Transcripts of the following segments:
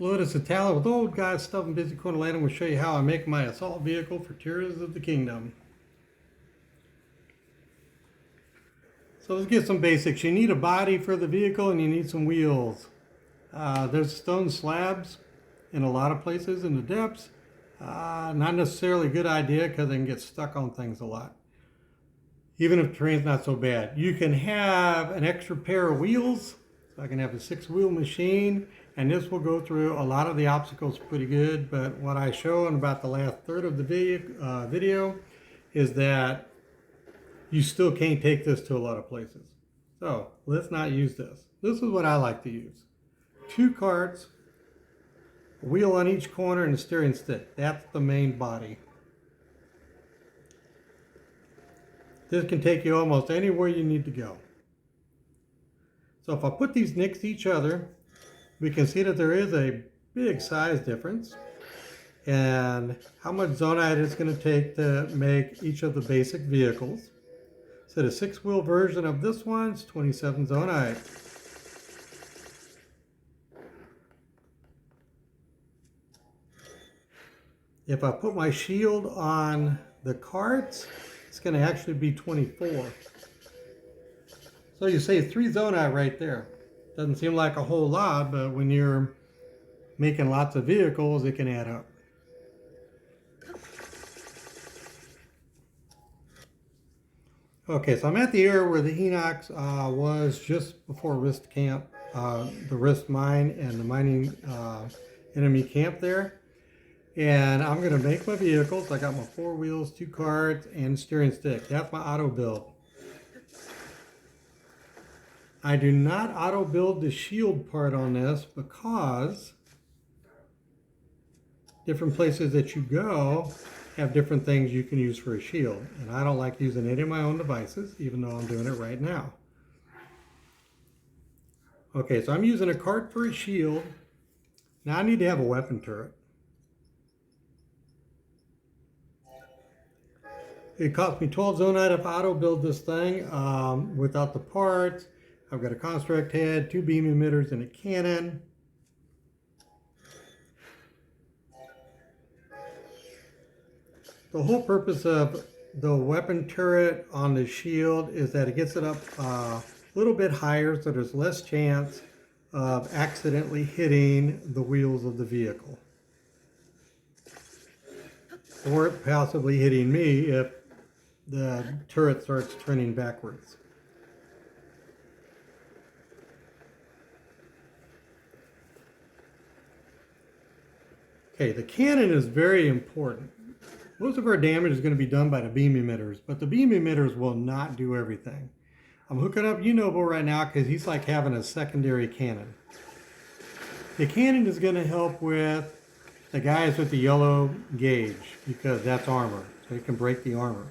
Hello, this is Talus with Old Guys Stuff and Busy Corner Land. I'm going to show you how I make my assault vehicle for Tears of the Kingdom. So let's get some basics. You need a body for the vehicle and you need some wheels. There's stone slabs in a lot of places in the depths. Not necessarily a good idea because they can get stuck on things a lot, even if the terrain's not so bad. You can have an extra pair of wheels. So I can have a 6-wheel machine, and this will go through a lot of the obstacles pretty good. But what I show in about the last third of the video is that you still can't take this to a lot of places. So let's not use this. This is what I like to use. 2 carts, a wheel on each corner, and a steering stick. That's the main body. This can take you almost anywhere you need to go. So if I put these next to each other, we can see that there is a big size difference and how much Zonaite it's going to take to make each of the basic vehicles. So the 6-wheel version of this one's 27 Zonaite. If I put my shield on the carts, it's going to actually be 24. So you save 3 Zonaite right there. Doesn't seem like a whole lot, but when you're making lots of vehicles, it can add up. Okay, so I'm at the area where the Enox was just before Rist Camp, the Rist Mine and the mining enemy camp there. And I'm going to make my vehicles. I got my 4 wheels, 2 carts, and steering stick. That's my auto build. I do not auto build the shield part on this because different places that you go have different things you can use for a shield. And I don't like using any of my own devices, even though I'm doing it right now. Okay, so I'm using a cart for a shield. Now I need to have a weapon turret. It cost me 12 Zonaite if I auto build this thing without the parts. I've got a construct head, 2 beam emitters, and a cannon. The whole purpose of the weapon turret on the shield is that it gets it up a little bit higher so there's less chance of accidentally hitting the wheels of the vehicle. Or possibly hitting me if the turret starts turning backwards. Okay, the cannon is very important. Most of our damage is going to be done by the beam emitters, but the beam emitters will not do everything. I'm hooking up Unobo right now because he's like having a secondary cannon. The cannon is going to help with the guys with the yellow gauge because that's armor, so it can break the armor.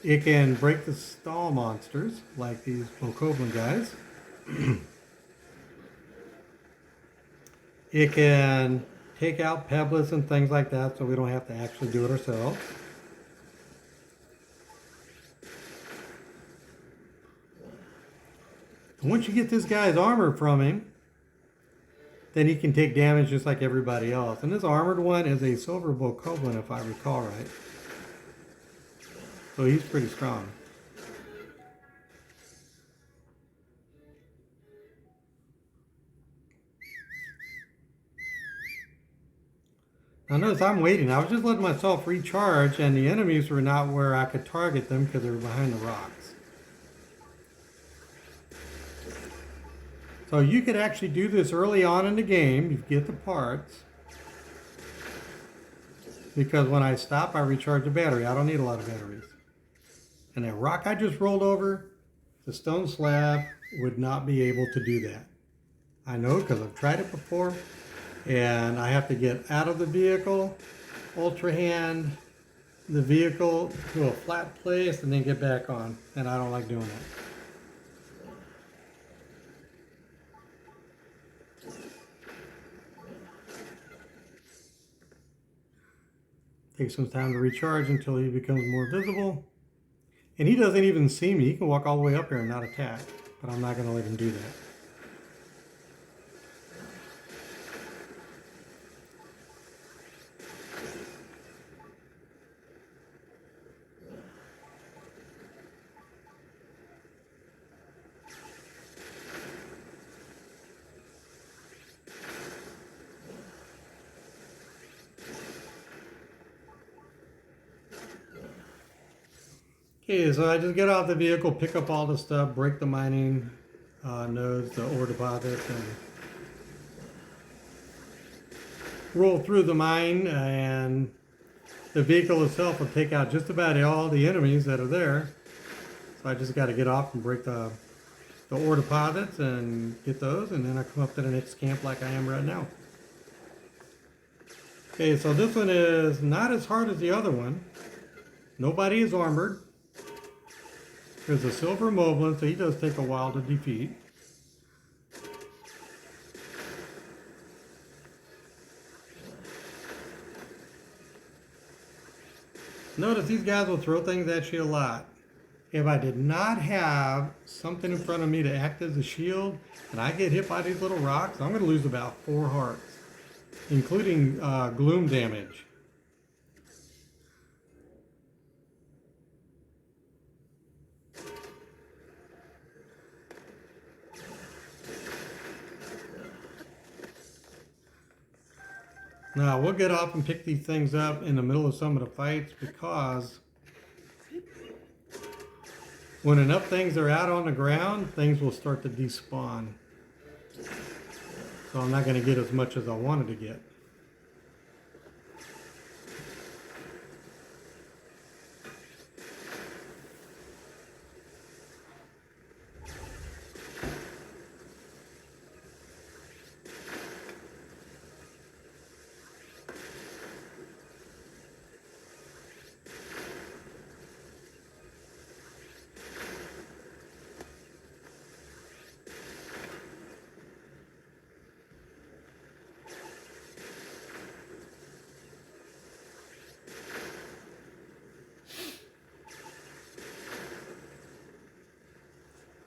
It can break the stall monsters like these Bokoblin guys. It can take out pebbles and things like that so we don't have to actually do it ourselves. Once you get this guy's armor from him, then he can take damage just like everybody else. And this armored one is a silver Bokoblin if I recall right. So he's pretty strong. Now notice I'm waiting. I was just letting myself recharge and the enemies were not where I could target them because they were behind the rocks. So you could actually do this early on in the game. You get the parts. Because when I stop, I recharge the battery. I don't need a lot of batteries. And that rock I just rolled over, the stone slab would not be able to do that. I know because I've tried it before. And I have to get out of the vehicle, ultra hand the vehicle to a flat place, and then get back on. And I don't like doing that. Takes some time to recharge until he becomes more visible. And he doesn't even see me. He can walk all the way up here and not attack. But I'm not going to let him do that. Okay, so I just get off the vehicle, pick up all the stuff, break the mining nodes, the ore deposits, and roll through the mine, and the vehicle itself will take out just about all the enemies that are there. So I just got to get off and break the ore deposits and get those, and then I come up to the next camp like I am right now. Okay, so this one is not as hard as the other one. Nobody is armored. There's a silver moblin, so he does take a while to defeat. Notice these guys will throw things at you a lot. If I did not have something in front of me to act as a shield, and I get hit by these little rocks, I'm going to lose about 4 hearts, including gloom damage. Now, we'll get off and pick these things up in the middle of some of the fights, because when enough things are out on the ground, things will start to despawn. So I'm not going to get as much as I wanted to get.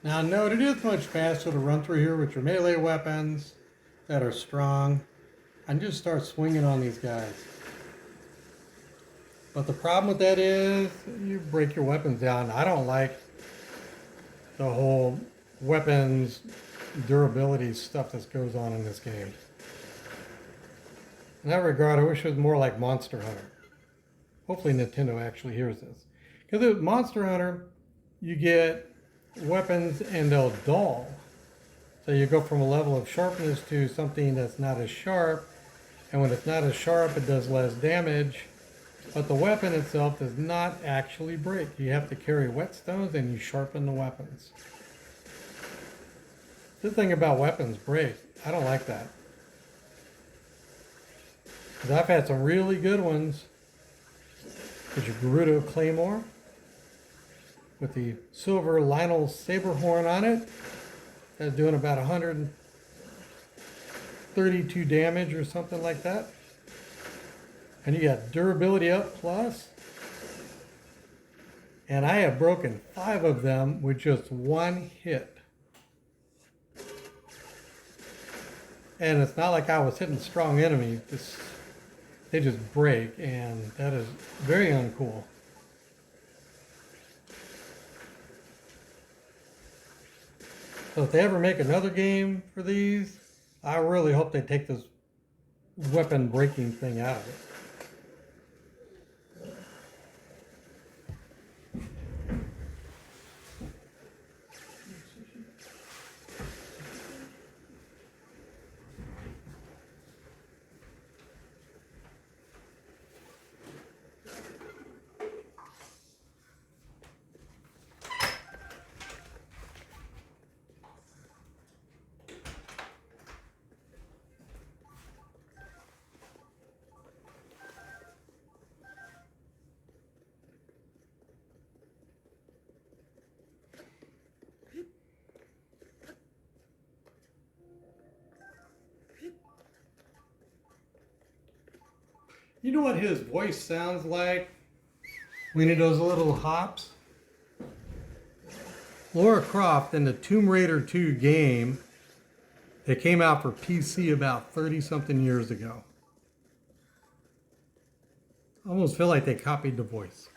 Now note, it is much faster to run through here with your melee weapons that are strong and just start swinging on these guys. But the problem with that is you break your weapons down. I don't like the whole weapons durability stuff that goes on in this game. In that regard, I wish it was more like Monster Hunter. Hopefully Nintendo actually hears this. Because with Monster Hunter, you get weapons and they'll dull. So you go from a level of sharpness to something that's not as sharp, and when it's not as sharp it does less damage, but the weapon itself does not actually break. You have to carry whetstones and you sharpen the weapons. The thing about weapons break, I don't like that. Because I've had some really good ones. There's your Gerudo Claymore with the silver Lionel Saberhorn on it. That's doing about 132 damage or something like that. And you got durability up plus. And I have broken 5 of them with just 1 hit. And it's not like I was hitting strong enemies. They just break, and that is very uncool. So if they ever make another game for these, I really hope they take this weapon breaking thing out of it. You know what his voice sounds like when he does little hops? Lara Croft in the Tomb Raider 2 game that came out for PC about 30-something years ago. I almost feel like they copied the voice.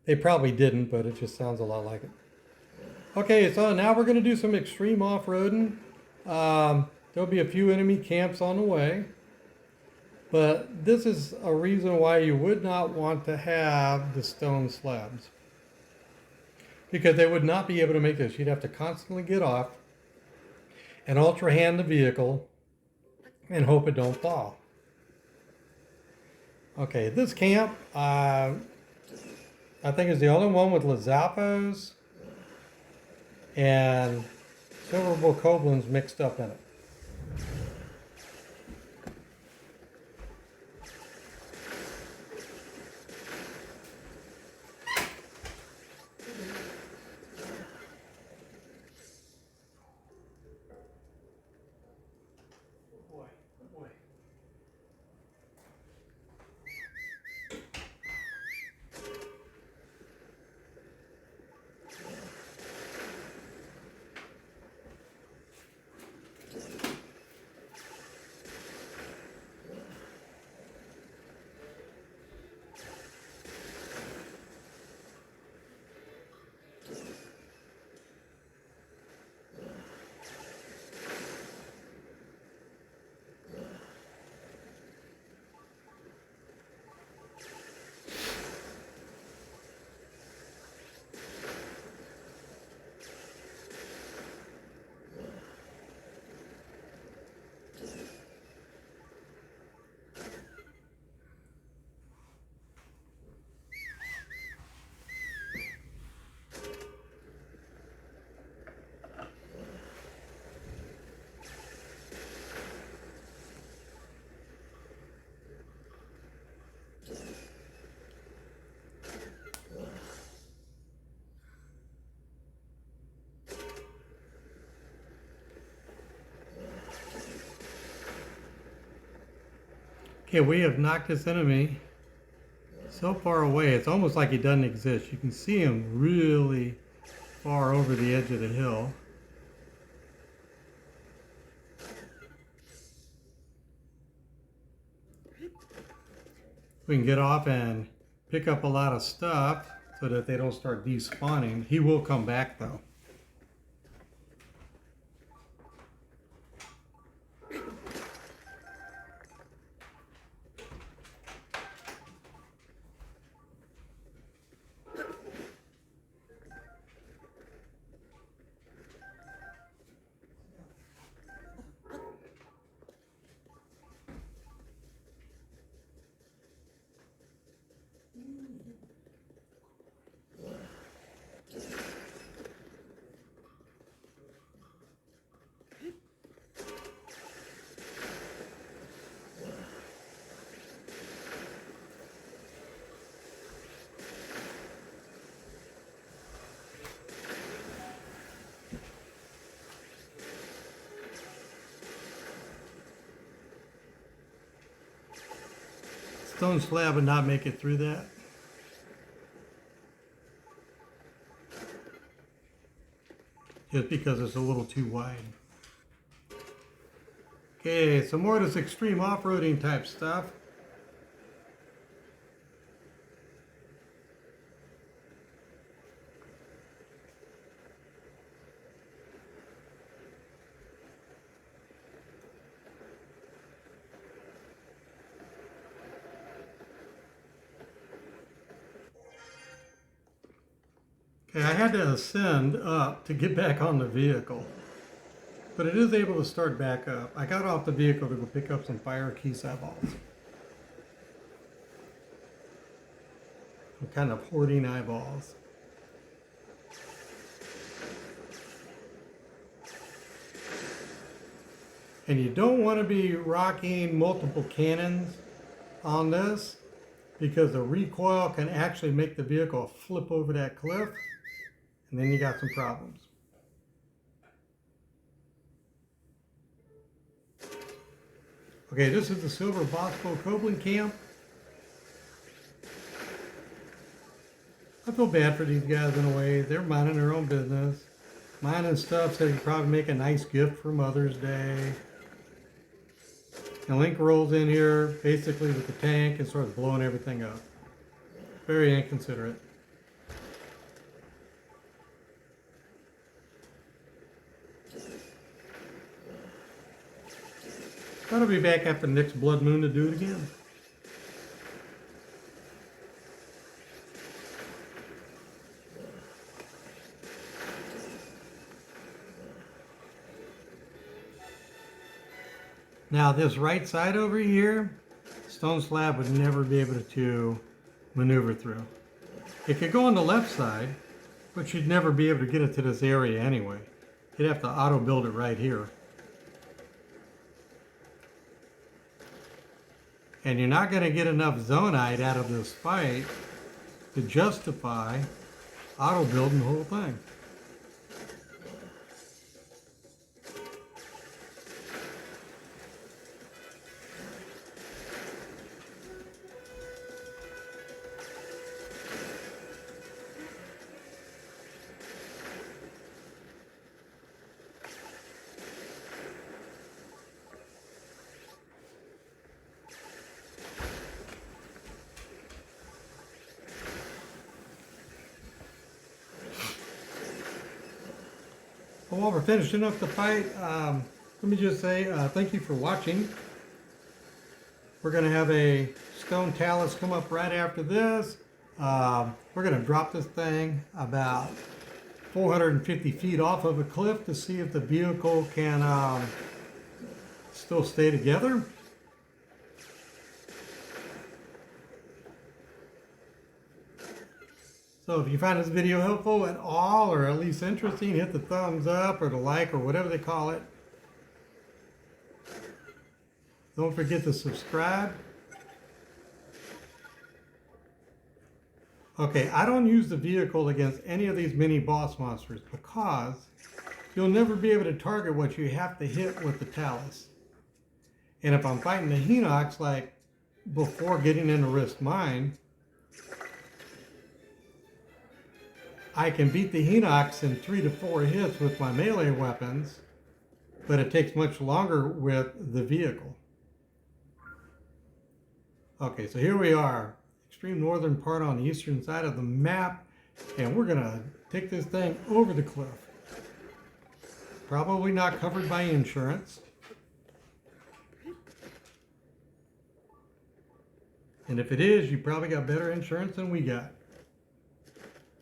They probably didn't, but it just sounds a lot like it. Okay, so now we're going to do some extreme off-roading. There'll be a few enemy camps on the way. But this is a reason why you would not want to have the stone slabs. Because they would not be able to make this. You'd have to constantly get off and ultra hand the vehicle and hope it don't fall. Okay, this camp, I think is the only one with Lizalfos and silver Bokoblins mixed up in it. Okay, we have knocked this enemy so far away, it's almost like he doesn't exist. You can see him really far over the edge of the hill. We can get off and pick up a lot of stuff so that they don't start despawning. He will come back though. Stone slab would not make it through that. Just because it's a little too wide. Okay, some more of this extreme off-roading type stuff. Okay, I had to ascend up to get back on the vehicle, but it is able to start back up. I got off the vehicle to go pick up some fire keys eyeballs. I'm kind of hoarding eyeballs. And you don't want to be rocking multiple cannons on this because the recoil can actually make the vehicle flip over that cliff, and then you got some problems. Okay, this is the Silver Bokoblin camp. I feel bad for these guys in a way. They're minding their own business. Mining stuff so you can probably make a nice gift for Mother's Day. And Link rolls in here basically with the tank and starts blowing everything up. Very inconsiderate. But I'll be back after the next blood moon to do it again. Now this right side over here, stone slab would never be able to maneuver through. It could go on the left side, but you'd never be able to get it to this area anyway. You'd have to auto build it right here. And you're not going to get enough Zonaite out of this fight to justify auto building the whole thing. Well, while we're finishing up the fight, let me just say thank you for watching. We're going to have a stone talus come up right after this. We're going to drop this thing about 450 feet off of a cliff to see if the vehicle can still stay together. So if you find this video helpful at all, or at least interesting, hit the thumbs up or the like or whatever they call it. Don't forget to subscribe. Okay, I don't use the vehicle against any of these mini boss monsters because you'll never be able to target what you have to hit with the Talus. And if I'm fighting the Hinox, like before getting into Risk Mine, I can beat the Hinox in 3 to 4 hits with my melee weapons, but it takes much longer with the vehicle. Okay, so here we are, extreme northern part on the eastern side of the map, and we're gonna take this thing over the cliff. Probably not covered by insurance. And if it is, you probably got better insurance than we got.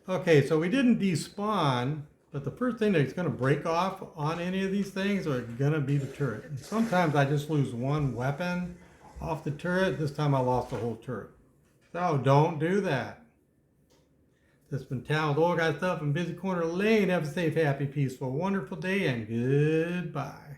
Okay, so we didn't despawn, but the first thing that's going to break off on any of these things are going to be the turret. And sometimes I just lose one weapon off the turret. This time I lost the whole turret. So don't do that. This has been Talus, Oil Guy Stuff in Busy Corner Lane. Have a safe, happy, peaceful, wonderful day, and goodbye.